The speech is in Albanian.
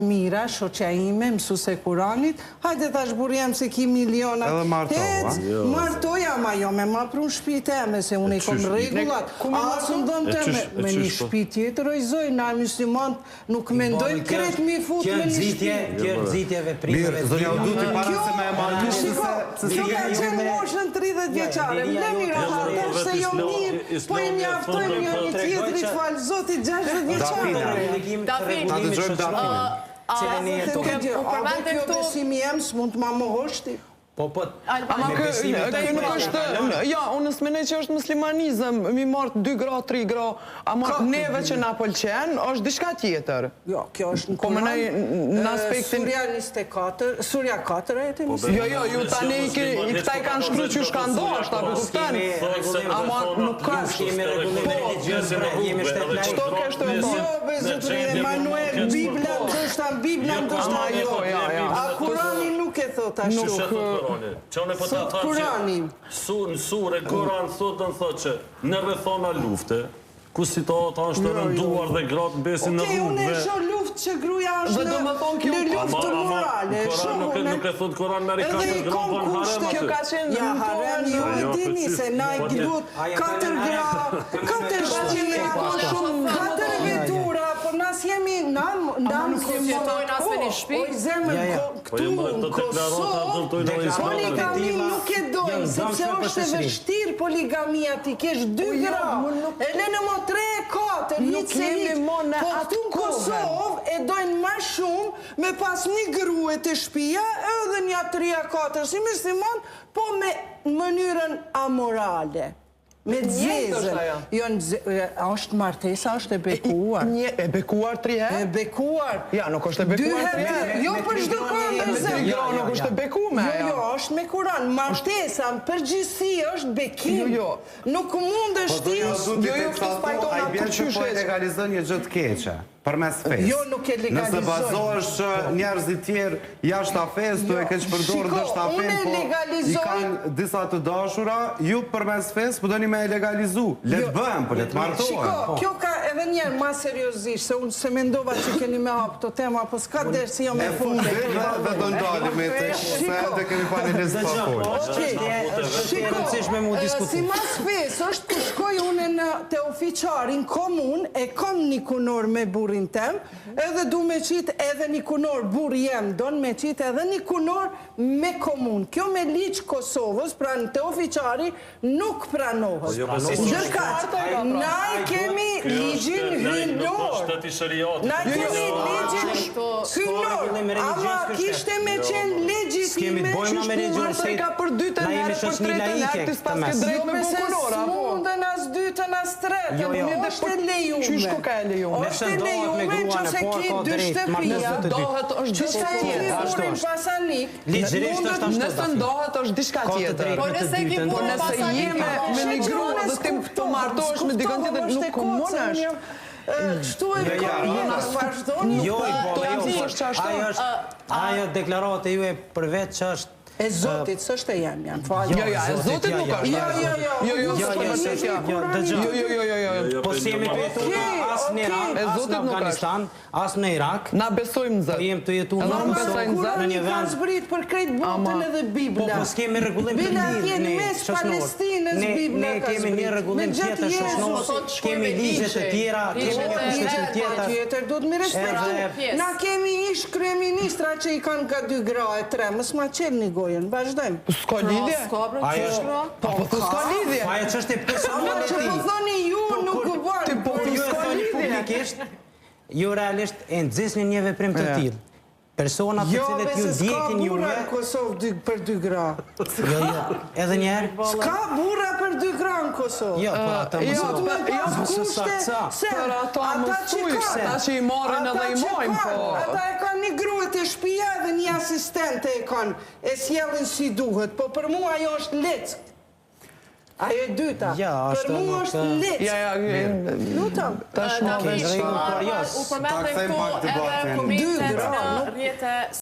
Mira, shoqja ime, mësuse Kuranit, hajde tash burjem se ki miliona. Edhe martoja, ma jo me ma prun shpit e me, se unë i kom regullat. Asë ndëm të me një shpit tjetër ojzoj, na muslimant nuk me ndojnë kret mi fut me një shpit. Kjo rëzitjeve primeve. Zonja u du të para se me e marrë. Kjo ka qenë moshën 30 vjeqare. Ble mira, hatër se jo mirë, po e mjaftojnë një tjetërit falë zotit 60 vjeqare. Kjo besimi jem s'mund t'ma mohoshti. Ama kjo nuk është, ja, unë s'menej që është muslimanizëm, mi martë 2 gra, 3 gra, ama neve që na pëlqen, është diçka tjetër. Jo, kjo është në Koran, Surja 4 e të njësë. Jo, ju tani i këta i kanë shkru që shka ndoshtë, apo kuptan, ama nuk është. Qëto kështë të Jo, bezotri Emanuel, Biblia ndështë a Kurani nuk e thot ashtu. Sot Kurani. Në sure, Koran thotën që në rrethona lufte, ku situata është rënduar dhe gratë besin në rrugëve. Unë e shoh luftë që gruja është në luftë morale. Nuk e thot Koran me rikatër gratë në harem aty. Ja, harem ju e dini se na i glut 4 gra, 4 shqia, 4 vetura, por nas jemi ndam jetojnë as me një shtëpi. Oj zemër, këtu në Kosovë, poligami nuk e dojnë, sepse është e vështirë poligamia, ti kesh 2 gra, e lënë më 3-4, një celit, po këtu në Kosovë e dojnë ma shumë me pas një grue të shpia, edhe një 3-4, si musliman, po me mënyrën amorale. Me dzezën. Është martesa, është e bekuar. E bekuar 3 herë? E bekuar. Ja, nuk është e bekuar 3 herë. Jo, për shdo kohë në zemë. Jo, nuk është e bekume. Jo, është me Kuran. Martesa, në përgjithsi, është bekim. Nuk mund është ti... A i bjerë që po e legalizën një gjëtë keqe, për mes fesë. Jo, nuk e legalizën. Nëse bazohesh që njerëzit tjerë jashtë a fesë, tu e keq përdorë dhe shta fesë, po i kanë disa të dashura, ju për mes fesë, po do një me e legalizu. Letë bëhem, po letë martohen. Shiko, kjo ka edhe njerë ma seriosisht, se unë se mendova që keni me hapë të tema, po s'ka derë si jo me fundë. Dhe do ndali me të se dhe kemi pa një lesë pa folë. Shiko, si mas fesë është të shkoj une të ofiqarin komun, e kom një kunor me burin tem, edhe du me qitë edhe një kunor bur jem, do në me qitë edhe një kunor me komun. Kjo me liqë Kosovës, pra në të ofiqari, nuk pranohet. Dërkat, na i kemi ligjin hyndor. Na i kemi ligjin hyndor. Ama kishte me qenë legjitime që shpurë ka për 2 herë, për 3 herë, të s'pas ke drejt me bukurora. Mundën as 2 as 3, është e lejume. Qyshko ka e lejume? Është e lejume që se ki 2 shtëpia. Nëse dohet është diçka tjetër. Nëse ndohet është diçka tjetër. Po nëse ki burin pasanik, jeme me një grua dhe tim të martohesh me dikën tjetër, nuk komunesh. Kështu e komunesh, vazhdoni. Ajo deklarate ju e për vetë që është e Zotit, së është e jam, janë falë. Jo, e Zotit nuk është. Po si jemi të jetu asë në Iran, asë në Afganistan, asë në Irak. Na besojmë në Zot. Po jem të jetu në Kurani ka zbrit për krejt botën edhe Biblia. Po s'kemi regullim të Biblia lidhë tjenë mes Palestinës, Biblia ka zbrit. Ne kemi një regullim tjetër shoshnorë, kemi ligjet e tjera, kemi një kushtetin tjetër. Do të mi respektu. Na kemi ish kryeministra që i kanë ka 2 gra e 3, mës ma qelë një gojën, vazhdojmë. S'ka lidhje? Po s'ka lidhje. Ajo që është e personale ti. Që po thoni ju nuk u bërë. Po ju e thoni publikisht, ju realisht e nëzisni një veprim të tillë. Personat të cilët ju djekin juve... Jo, s'ka burra në Kosovë për 2 gra. Jo, edhe njerë. S'ka burra për 2 gra në Kosovë. Jo, për ata ata që i marrin edhe i mojmë, po... Ata e kanë një grue të shpia dhe një asistente e kanë, e sjellin si duhet, po për mua ajo është leckë. Ajo e dyta, për mua është leckë. Lutëm. U përmendën këtu edhe komitet në rrjete